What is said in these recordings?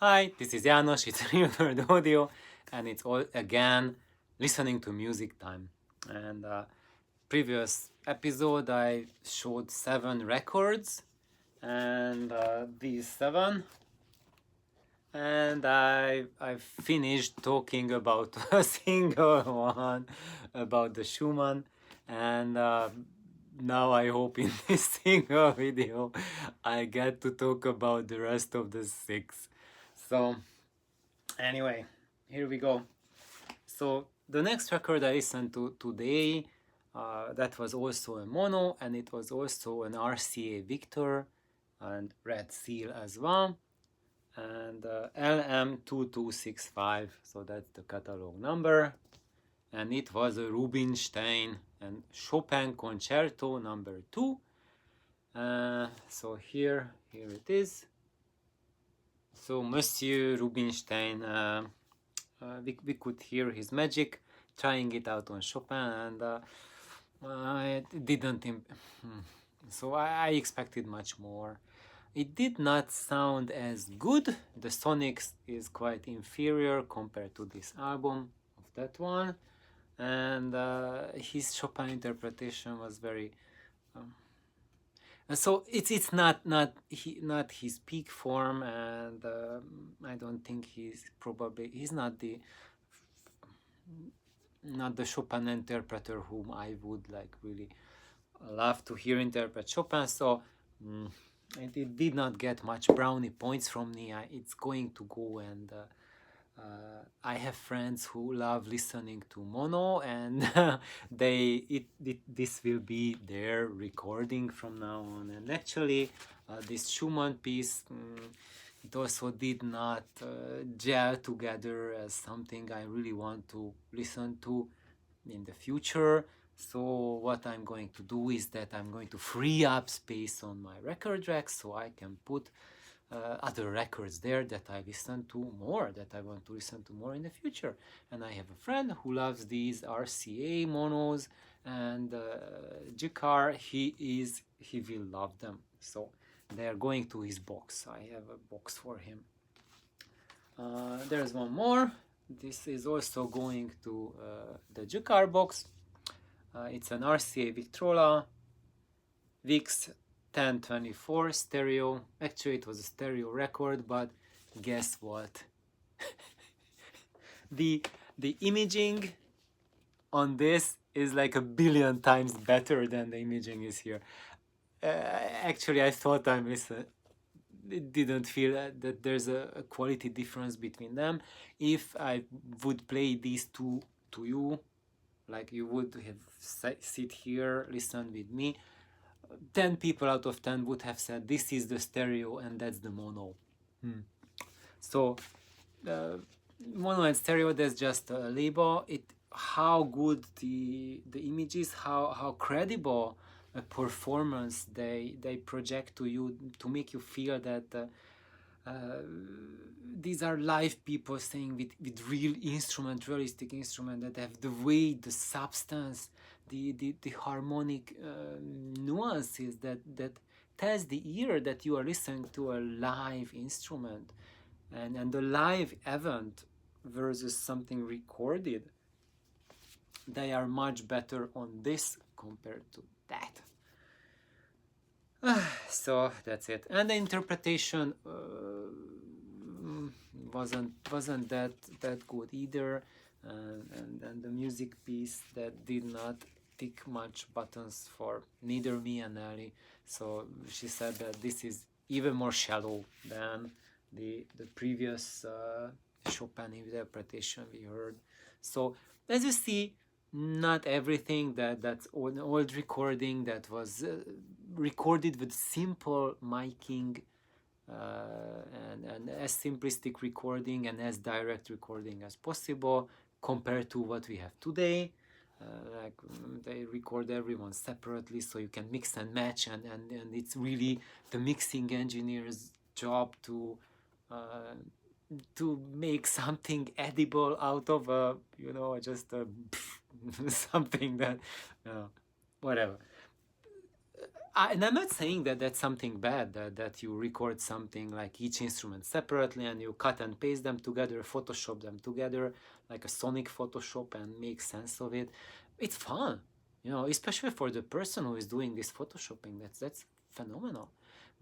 Hi, this is János, it's Real Nerd Audio, and it's all again listening to music time. And previous episode I showed 7 records, and these 7, and I finished talking about a single one about the Schumann, and now I hope in this single video I get to talk about the rest of the 6. So anyway, here we go. So the next record I listened to today, that was also a mono, and it was also an Rca Victor and Red Seal as well, and Lm2255, so that's the catalog number, and it was a Rubinstein and Chopin Concerto number 2. So here it is. So Monsieur Rubinstein, we could hear his magic trying it out on Chopin, and it didn't so I expected much more. It did not sound as good. The sonics is quite inferior compared to this album of that one, and his Chopin interpretation was very so it's not his peak form, and I don't think he's not the Chopin interpreter whom I would like really love to hear interpret Chopin. So it did not get much brownie points from me. It's going to go, and I have friends who love listening to mono, and this will be their recording from now on. And actually, this Schumann piece, it also did not gel together as something I really want to listen to in the future. So what I'm going to do is that I'm going to free up space on my record rack so I can put other records there that I listen to more, that I want to listen to more in the future. And I have a friend who loves these RCA monos and Jikar. He will love them. So they are going to his box. I have a box for him. There's one more. This is also going to the Jikar box. It's an Rca Victrola Vix 1024 stereo. Actually, it was a stereo record, but guess what? the imaging on this is like 1,000,000,000 times better than the imaging is here. Actually, I thought it didn't feel that there's a quality difference between them. If I would play these two to you, like you would have sit here, listen with me, 10 people out of 10 would have said this is the stereo and that's the mono. So mono and stereo, that's just a label. How good the image is, how credible a performance they project to you to make you feel that these are live people saying with real instrument, realistic instrument, that have the weight, the substance, the harmonic nuances that tells the ear that you are listening to a live instrument, and the live event versus something recorded. They are much better on this compared to that. So that's it. And the interpretation wasn't that good either, and the music piece that did not tick much buttons for neither me and Ellie. So she said that this is even more shallow than the previous Chopin interpretation we heard. So as you see, not everything that's an old recording that was recorded with simple miking and as simplistic recording and as direct recording as possible compared to what we have today. Like they record everyone separately, so you can mix and match, and it's really the mixing engineer's job to make something edible out of just something that whatever. and I'm not saying that that's something bad, that you record something like each instrument separately and you cut and paste them together, Photoshop them together, like a sonic Photoshop, and make sense of it. It's fun, you know, especially for the person who is doing this Photoshopping. That's phenomenal.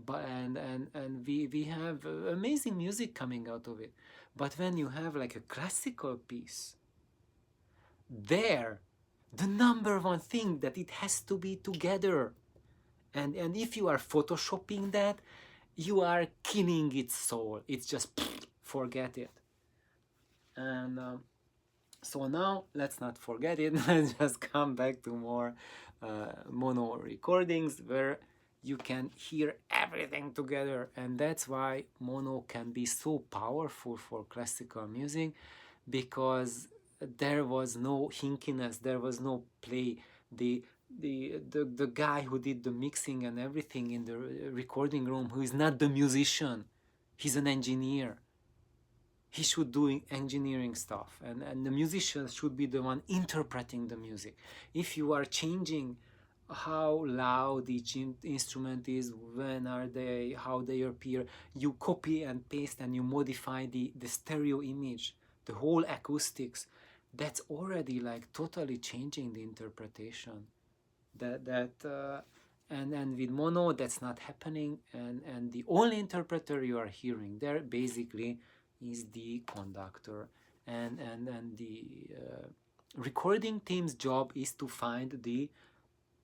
But and we have amazing music coming out of it. But when you have like a classical piece, there, the number one thing that it has to be together. And if you are photoshopping that, you are killing its soul. It's just forget it. And so now let's not forget it. Let's just come back to more mono recordings where you can hear everything together. And that's why mono can be so powerful for classical music, because there was no hinkiness, there was no play. The guy who did the mixing and everything in the recording room, who is not the musician, he's an engineer. He should do engineering stuff, and the musician should be the one interpreting the music. If you are changing how loud each instrument is, when are they, how they appear, you copy and paste and you modify the stereo image, the whole acoustics, that's already like totally changing the interpretation. And with mono that's not happening, and the only interpreter you are hearing there basically is the conductor, and the recording team's job is to find the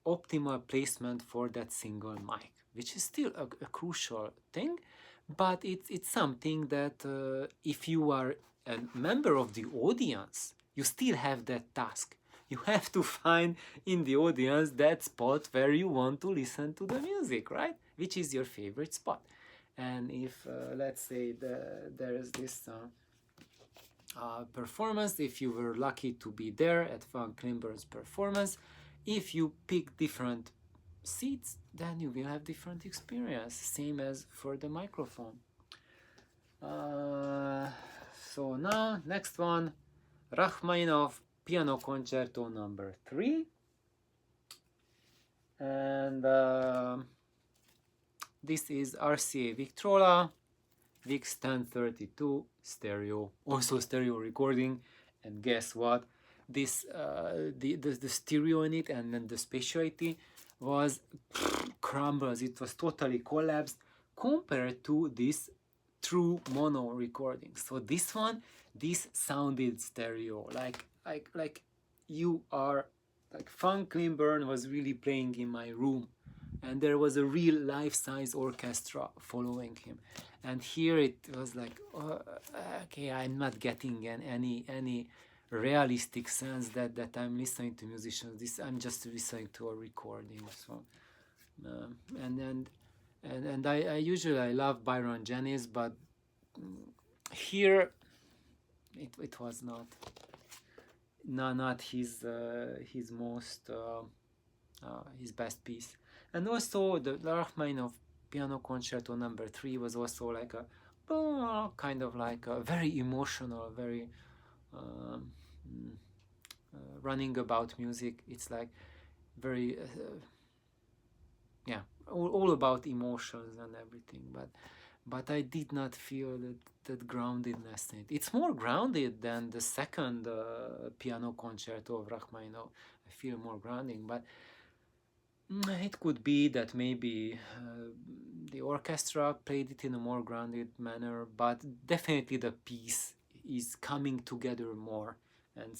optimal placement for that single mic, which is still a crucial thing, but it's something that if you are a member of the audience, you still have that task. You have to find in the audience that spot where you want to listen to the music, right? Which is your favorite spot. And if, let's say, there is this performance, if you were lucky to be there at Van Klimberg's performance, if you pick different seats, then you will have different experience, same as for the microphone. So now, next one, Rachmaninoff Piano Concerto number 3, and this is Rca Victor Lm2355 stereo, also stereo recording. And guess what? This the stereo in it and then the spatiality was crumbles. It was totally collapsed compared to this true mono recording. So this one, this sounded stereo, like you are, like Van Klimberg was really playing in my room, and there was a real life-size orchestra following him. And here it was like, okay, I'm not getting any realistic sense that I'm listening to musicians. This, I'm just listening to a recording. So and I usually love Byron Janis, but here it was not his most his best piece. And also the Rachmaninoff Piano Concerto number 3 was also like a kind of like a very emotional, very running about music. It's like very yeah, all about emotions and everything, but I did not feel that groundedness in it. It's more grounded than the second piano concerto of Rachmaninoff. I feel more grounding, but it could be that maybe the orchestra played it in a more grounded manner, but definitely the piece is coming together more and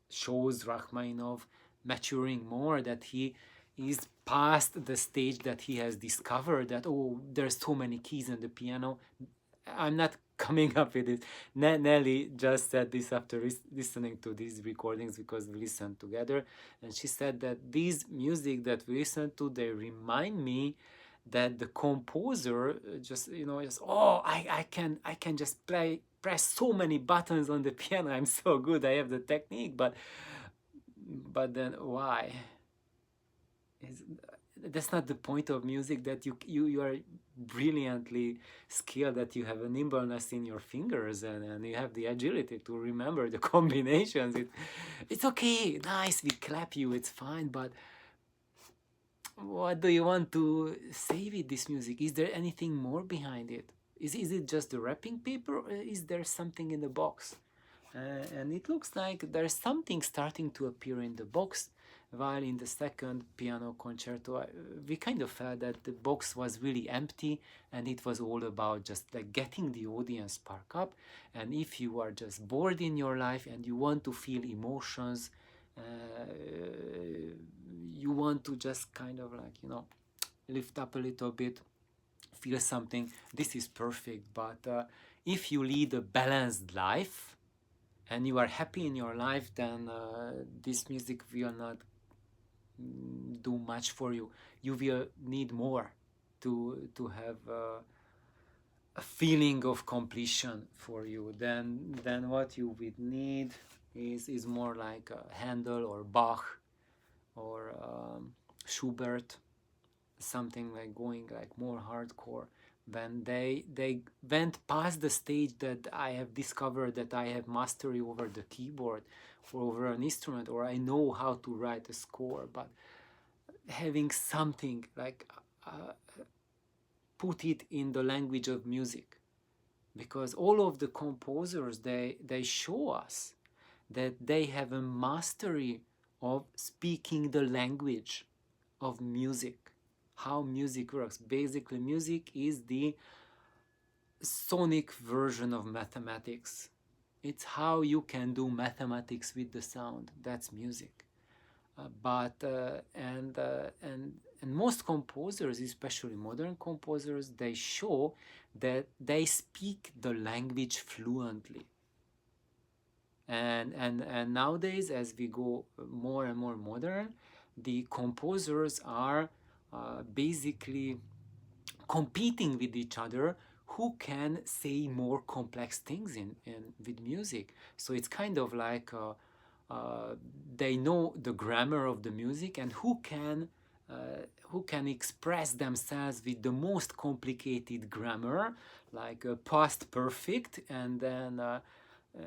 shows Rachmaninoff maturing more, that he is past the stage that he has discovered that, oh, there's so many keys in the piano. I'm not coming up with it. Nelly just said this after listening to these recordings, because we listened together, and she said that these music that we listen to, they remind me that the composer just, I can just press so many buttons on the piano. I'm so good, I have the technique, but then why? That's not the point of music, that you are brilliantly skilled, that you have a nimbleness in your fingers, and you have the agility to remember the combinations. It's okay, nice, we clap you, it's fine, but what do you want to say with this music? Is there anything more behind it? Is it just the wrapping paper, or is there something in the box? And it looks like there's something starting to appear in the box, while in the second piano concerto, we kind of felt that the box was really empty, and it was all about just like getting the audience spark up. And if you are just bored in your life and you want to feel emotions, you want to just kind of like, lift up a little bit, feel something, this is perfect. But if you lead a balanced life and you are happy in your life, then this music will not do much for you. You will need more to have a feeling of completion for you. Then what you would need is more like Handel or Bach or Schubert, something like going like more hardcore. When they went past the stage that I have discovered that I have mastery over the keyboard or over an instrument, or I know how to write a score, but having something like put it in the language of music, because all of the composers, they show us that they have a mastery of speaking the language of music, how music works. Basically, music is the sonic version of mathematics. It's how you can do mathematics with the sound. That's music. And most composers, especially modern composers, they show that they speak the language fluently. And nowadays, as we go more and more modern, the composers are basically competing with each other who can say more complex things in with music. So it's kind of like they know the grammar of the music, and who can express themselves with the most complicated grammar, like past perfect, and then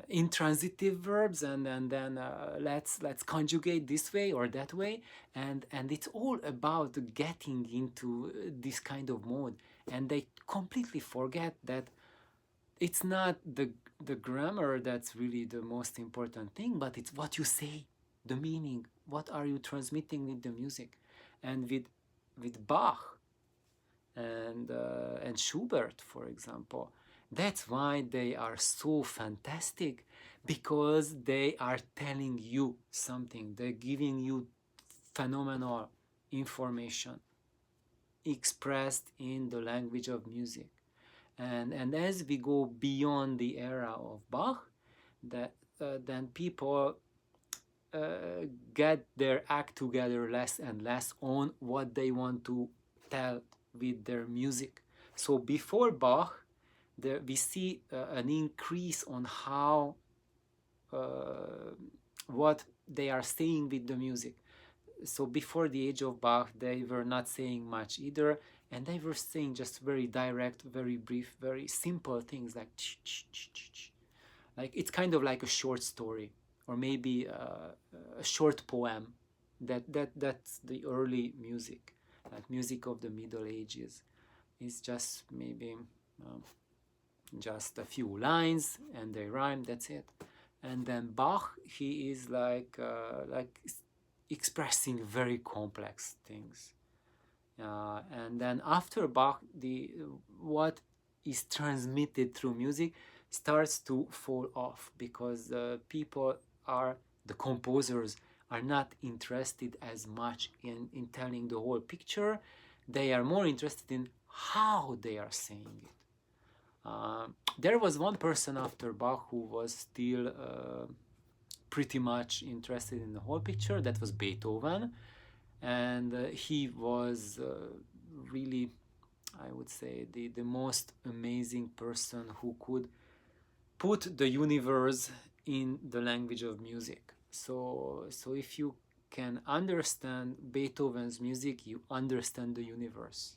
intransitive verbs, and then let's conjugate this way or that way, and it's all about getting into this kind of mode. And they completely forget that it's not the grammar that's really the most important thing, but it's what you say, the meaning, what are you transmitting with the music. And with Bach and Schubert, for example, that's why they are so fantastic, because they are telling you something. They're giving you phenomenal information expressed in the language of music. And as we go beyond the era of Bach, then people get their act together less and less on what they want to tell with their music. So before Bach, we see an increase on how what they are saying with the music. So before the age of Bach, they were not saying much either, and they were saying just very direct, very brief, very simple things like like it's kind of like a short story, or maybe a short poem. That's the early music, like music of the Middle Ages. It's just maybe just a few lines and they rhyme. That's it. And then Bach, he is like expressing very complex things. And then after Bach, what is transmitted through music starts to fall off, because the composers are not interested as much in telling the whole picture. They are more interested in how they are saying it. There was one person after Bach who was still pretty much interested in the whole picture. That was Beethoven. And he was really, I would say, the most amazing person who could put the universe in the language of music. So if you can understand Beethoven's music, you understand the universe,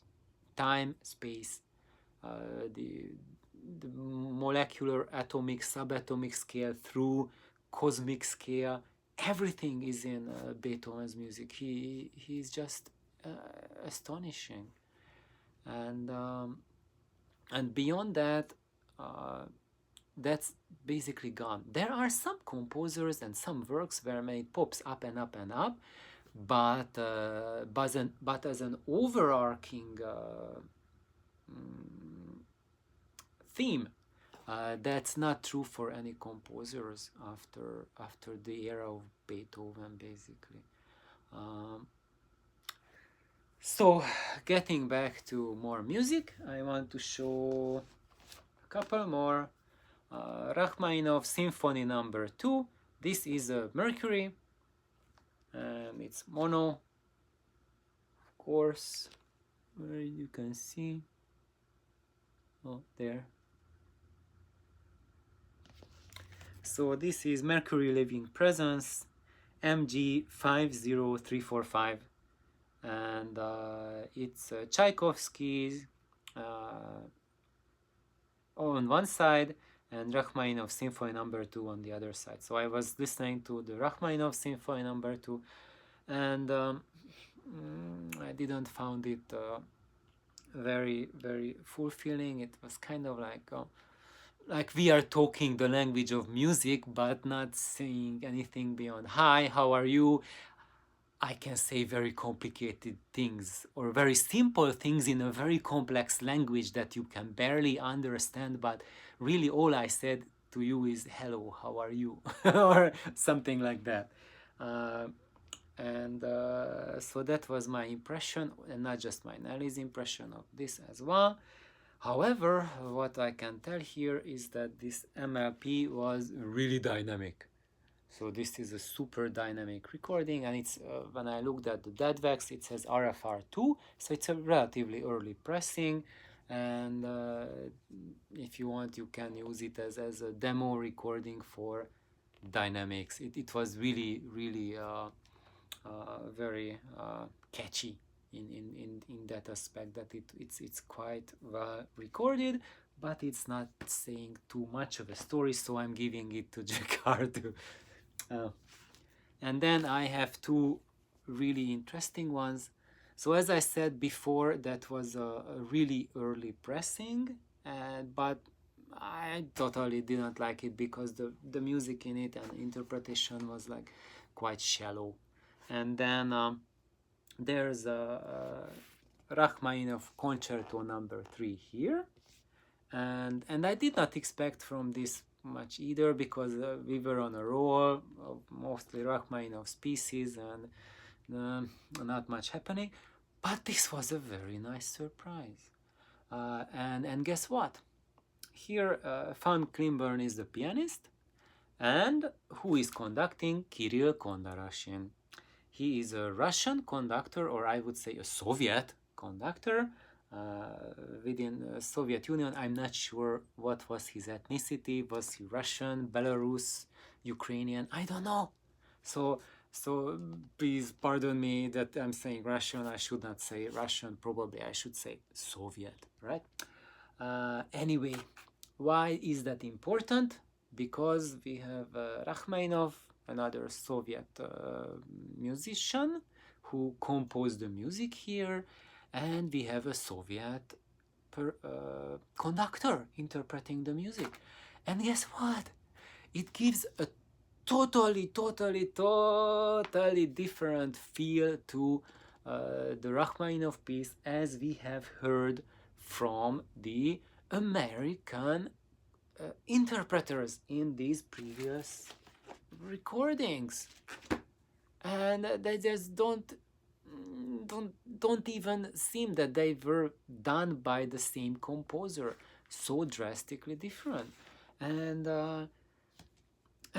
time, space, the molecular, atomic, subatomic scale through cosmic scale. Everything is in Beethoven's music. He's just astonishing. And beyond that, that's basically gone. There are some composers and some works where it pops up and up and up, but as an overarching theme, that's not true for any composers after the era of Beethoven, basically. So, getting back to more music, I want to show a couple more. Rachmaninoff Symphony number 2. This is a Mercury, and it's mono, of course, where you can see, oh, there. So this is Mercury Living Presence, MG 50345, and it's Tchaikovsky's on one side and Rachmaninoff Symphony number 2 on the other side. So I was listening to the Rachmaninoff Symphony number 2, and I didn't found it very fulfilling. It was kind of like we are talking the language of music, but not saying anything beyond hi, how are you. I can say very complicated things or very simple things in a very complex language that you can barely understand, but really all I said to you is hello, how are you, or something like that. So that was my impression, and not just my Nelly's impression of this as well. However, what I can tell here is that this MLP was really dynamic. So this is a super dynamic recording, and it's when I looked at the DADVEX, it says RFR2, so it's a relatively early pressing, and if you want, you can use it as a demo recording for dynamics. It was really very catchy in that aspect, that it's quite well recorded, but it's not saying too much of a story, so I'm giving it to Jakar to and then I have two really interesting ones. So as I said before, that was a really early pressing, but I totally didn't like it because the music in it and interpretation was like quite shallow. And then there's a Rachmaninoff Concerto number 3 here, and I did not expect from this much either, because we were on a roll of mostly Rachmaninoff's pieces and not much happening, but this was a very nice surprise. And guess what? Here Van Klimburn is the pianist, and who is conducting? Kirill Kondarashin. He is a Russian conductor, or I would say a Soviet conductor. Within the Soviet Union, I'm not sure what was his ethnicity. Was he Russian, Belarus, Ukrainian? I don't know. So please pardon me that I'm saying Russian. I should not say Russian. Probably I should say Soviet, right? Anyway, why is that important? Because we have Rachmaninoff, another Soviet musician who composed the music here, and we have a Soviet conductor interpreting the music. And guess what? It gives a totally different feel to the Rachmaninoff piece, as we have heard from the American interpreters in these previous recordings. And they just don't even seem that they were done by the same composer. So drastically different. And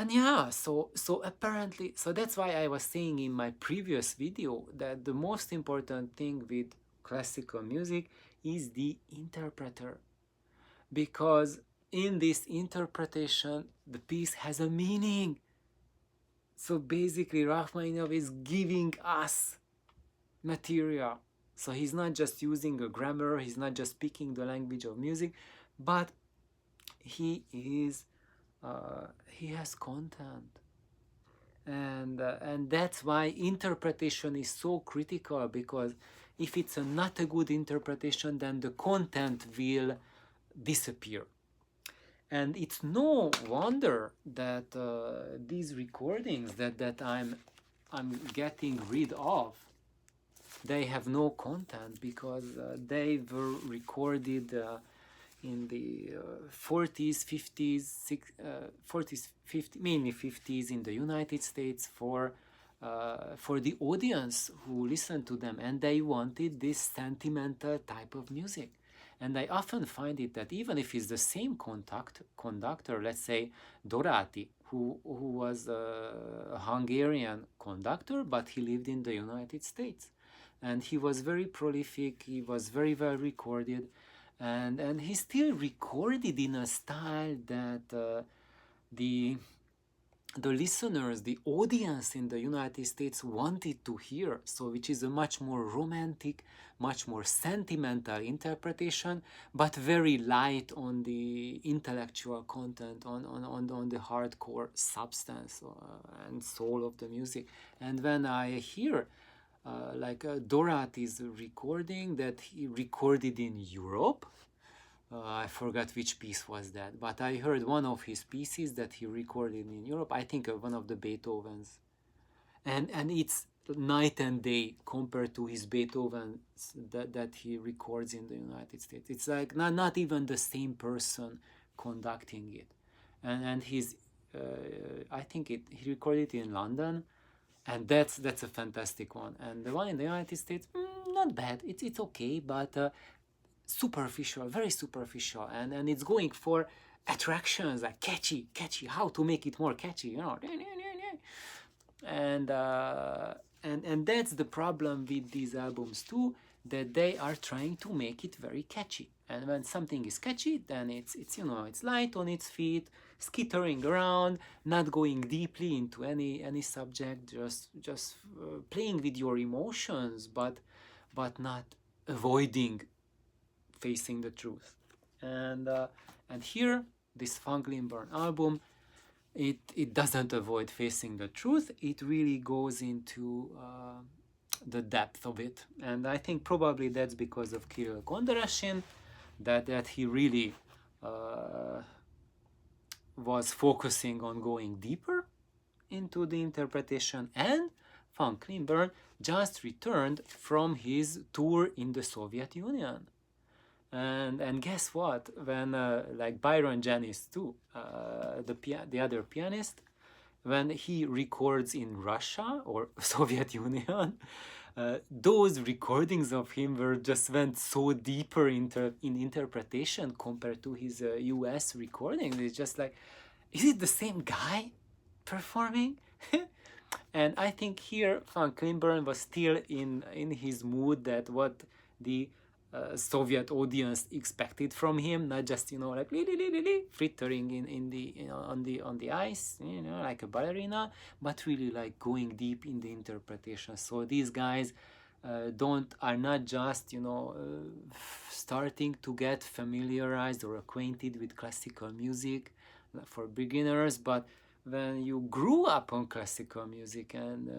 yeah, so apparently, so that's why I was saying in my previous video that the most important thing with classical music is the interpreter, because in this interpretation the piece has a meaning. So basically Rachmaninoff is giving us material. So he's not just using a grammar, he's not just speaking the language of music, but he has content. And that's why interpretation is so critical, because if it's not a good interpretation, then the content will disappear. And it's no wonder that these recordings that I'm getting rid of, they have no content, because they were recorded in the 40s, 50s, 40s, 50s, mainly 50s in the United States for the audience who listened to them, and they wanted this sentimental type of music. And I often find it that even if it's the same conductor, let's say Dorati, who was a Hungarian conductor, but he lived in the United States. And he was very prolific, he was very well recorded, and he still recorded in a style that the listeners, the audience in the United States wanted to hear, so which is a much more romantic, much more sentimental interpretation, but very light on the intellectual content, on the hardcore substance and soul of the music. And when I hear Dorati's recording that he recorded in Europe, I forgot which piece was that, but I heard one of his pieces that he recorded in Europe, I think one of the Beethoven's. And it's night and day compared to his Beethoven's that he records in the United States. It's like not even the same person conducting it. And he's, I think he recorded it in London, and that's a fantastic one. And the one in the United States, not bad. It's okay, but superficial, very superficial, and it's going for attractions, like catchy, how to make it more catchy, you know. And that's the problem with these albums too, that they are trying to make it very catchy. And when something is catchy, then it's you know, it's light on its feet, skittering around, not going deeply into any subject, just playing with your emotions, but not avoiding facing the truth. And here, this Van Glimburn album, it doesn't avoid facing the truth. It really goes into the depth of it. And I think probably that's because of Kirill Gondarashin, that he really was focusing on going deeper into the interpretation. And Van Glimburn just returned from his tour in the Soviet Union. And guess what? When like Byron Janis too, the other pianist, when he records in Russia or Soviet Union, those recordings of him went so deeper in interpretation compared to his US recordings. It's just like, is it the same guy performing? And I think here Van Glimburn was still in his mood, that what the Soviet audience expected from him, not just, you know, like frittering in the, you know, on the ice, you know, like a ballerina, but really like going deep in the interpretation. So these guys are not just, you know, starting to get familiarized or acquainted with classical music for beginners, but when you grew up on classical music and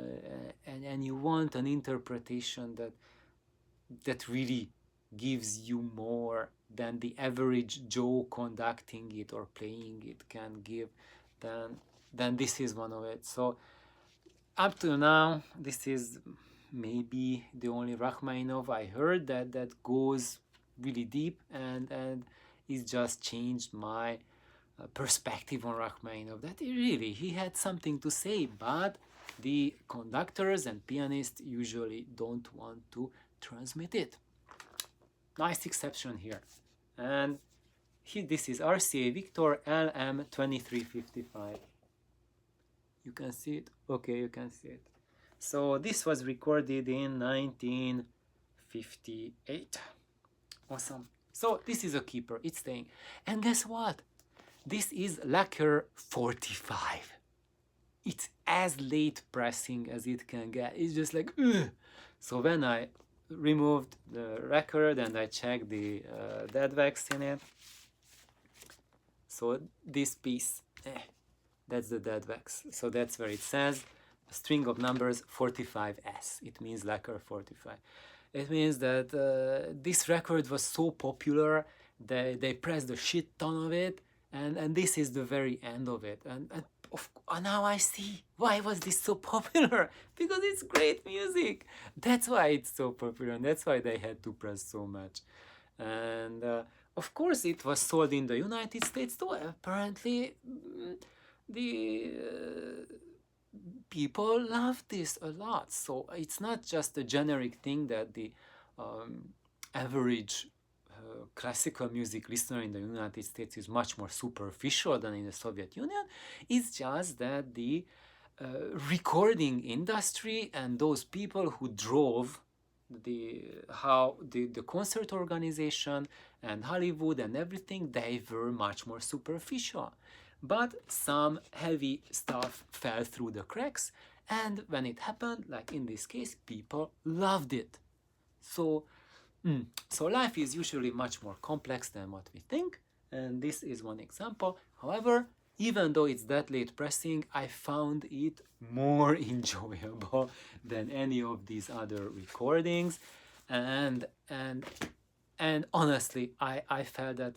you want an interpretation that really gives you more than the average Joe conducting it or playing it can give, then this is one of it. So up to now, this is maybe the only Rachmaninoff I heard that goes really deep and it's just changed my perspective on Rachmaninoff, that he had something to say, but the conductors and pianists usually don't want to transmit it. Nice exception here. And this is Rca Victor Lm2355. You can see it? Okay, you can see it. So this was recorded in 1958. Awesome. So this is a keeper, it's staying. And guess what? This is lacquer 45. It's as late pressing as it can get. It's just like, ugh. So when I removed the record and I checked the dead wax in it, so this piece, That's the dead wax. So that's where it says a string of numbers 45S. It means lacquer 45. It means that this record was so popular, they pressed a shit ton of it, and this is the very end of it. And now I see why was this so popular, because it's great music. That's why it's so popular, and that's why they had to press so much. And of course it was sold in the United States too. Apparently the people love this a lot. So it's not just a generic thing that the average classical music listener in the United States is much more superficial than in the Soviet Union. It's just that the recording industry and those people who drove the concert organization and Hollywood and everything, they were much more superficial. But some heavy stuff fell through the cracks, and when it happened, like in this case, people loved it. So life is usually much more complex than what we think, and this is one example. However, even though it's that late pressing, I found it more enjoyable than any of these other recordings, and honestly, I felt that,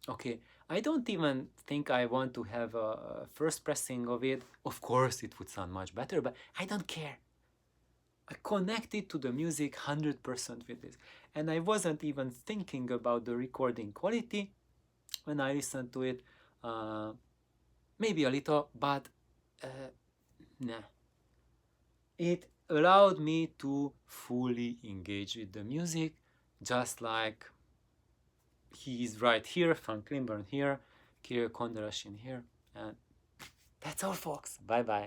okay, I don't even think I want to have a first pressing of it. Of course, it would sound much better, but I don't care. I connected to the music 100% with this. And I wasn't even thinking about the recording quality when I listened to it. Maybe a little, but nah. It allowed me to fully engage with the music, just like he's right here, Frank Lindburn here, Kirill Kondrashin here. And that's all, folks. Bye-bye.